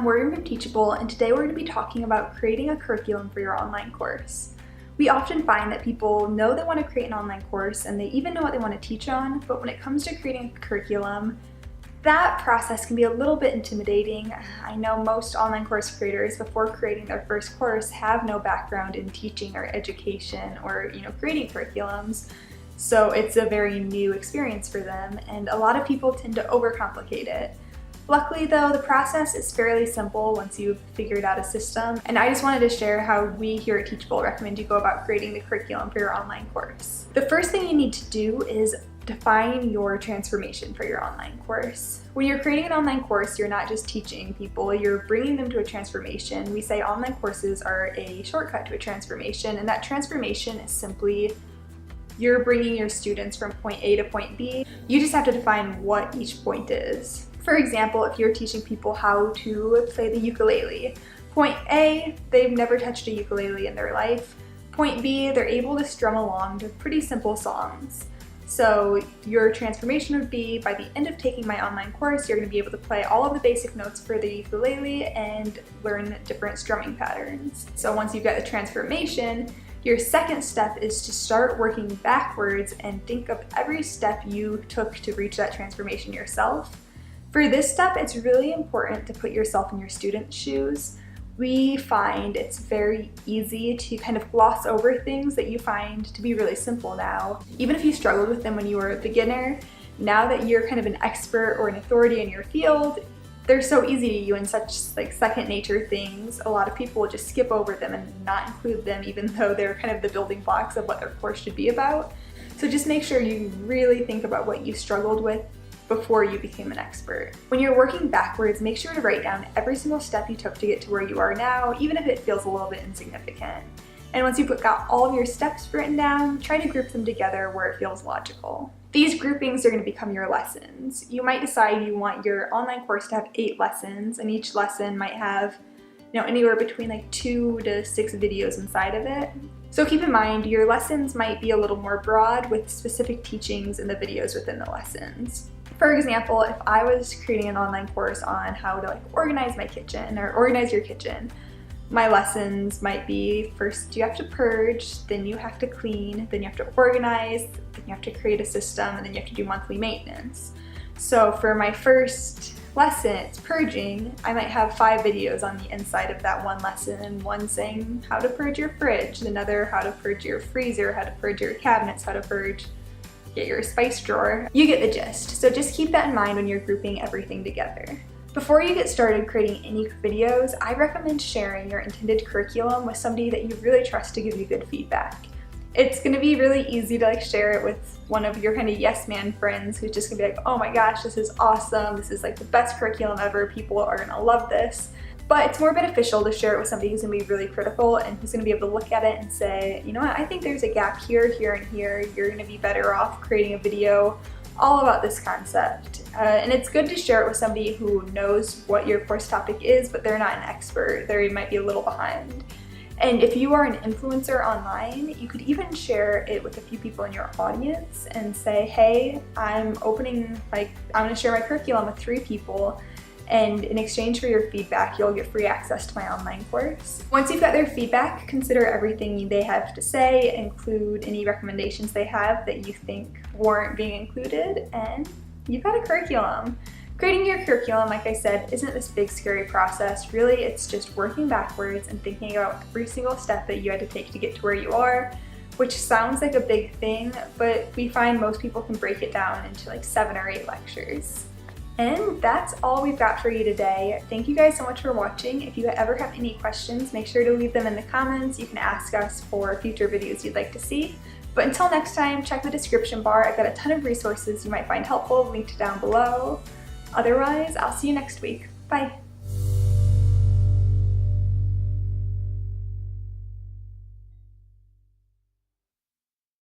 I'm Morgan from Teachable, and today we're going to be talking about creating a curriculum for your online course. We often find that people know they want to create an online course and they even know what they want to teach on, but when it comes to creating a curriculum, that process can be a little bit intimidating. I know most online course creators, before creating their first course, have no background in teaching or education or creating curriculums. So it's a very new experience for them, and a lot of people tend to overcomplicate it. Luckily though, the process is fairly simple once you've figured out a system, and I just wanted to share how we here at Teachable recommend you go about creating the curriculum for your online course. The first thing you need to do is define your transformation for your online course. When you're creating an online course, you're not just teaching people, you're bringing them to a transformation. We say online courses are a shortcut to a transformation, and that transformation is simply you're bringing your students from point A to point B. You just have to define what each point is. For example, if you're teaching people how to play the ukulele, point A, they've never touched a ukulele in their life. Point B, they're able to strum along to pretty simple songs. So your transformation would be, by the end of taking my online course, you're going to be able to play all of the basic notes for the ukulele and learn different strumming patterns. So once you've got the transformation, your second step is to start working backwards and think of every step you took to reach that transformation yourself. For this step, it's really important to put yourself in your student's shoes. We find it's very easy to kind of gloss over things that you find to be really simple now. Even if you struggled with them when you were a beginner, now that you're kind of an expert or an authority in your field, they're so easy to you and such second nature things. A lot of people will just skip over them and not include them, even though they're kind of the building blocks of what their course should be about. So just make sure you really think about what you struggled with before you became an expert. When you're working backwards, make sure to write down every single step you took to get to where you are now, even if it feels a little bit insignificant. And once you've got all of your steps written down, try to group them together where it feels logical. These groupings are going to become your lessons. You might decide you want your online course to have 8 lessons, and each lesson might have anywhere between 2 to 6 videos inside of it. So keep in mind, your lessons might be a little more broad with specific teachings in the videos within the lessons. For example, if I was creating an online course on how to organize my kitchen or organize your kitchen, my lessons might be, first you have to purge, then you have to clean, then you have to organize, then you have to create a system, and then you have to do monthly maintenance. So for my first lesson, it's purging, I might have 5 videos on the inside of that one lesson, one saying how to purge your fridge, another how to purge your freezer, how to purge your cabinets, how to get your spice drawer. You get the gist. So just keep that in mind when you're grouping everything together. Before you get started creating any videos, I recommend sharing your intended curriculum with somebody that you really trust to give you good feedback. It's going to be really easy to share it with one of your kind of yes man friends who's just going to be like, oh my gosh, this is awesome, this is the best curriculum ever, people are going to love this. But it's more beneficial to share it with somebody who's going to be really critical and who's going to be able to look at it and say, you know what, I think there's a gap here, here, and here. You're going to be better off creating a video all about this concept. And it's good to share it with somebody who knows what your course topic is, but they're not an expert. They might be a little behind. And if you are an influencer online, you could even share it with a few people in your audience and say, hey, I'm going to share my curriculum with 3 people. And in exchange for your feedback, you'll get free access to my online course. Once you've got their feedback, consider everything they have to say, include any recommendations they have that you think warrant being included, and you've got a curriculum. Creating your curriculum, like I said, isn't this big scary process. Really, it's just working backwards and thinking about every single step that you had to take to get to where you are, which sounds like a big thing, but we find most people can break it down into 7 or 8 lectures. And that's all we've got for you today. Thank you guys so much for watching. If you ever have any questions, make sure to leave them in the comments. You can ask us for future videos you'd like to see. But until next time, check the description bar. I've got a ton of resources you might find helpful linked down below. Otherwise, I'll see you next week. Bye.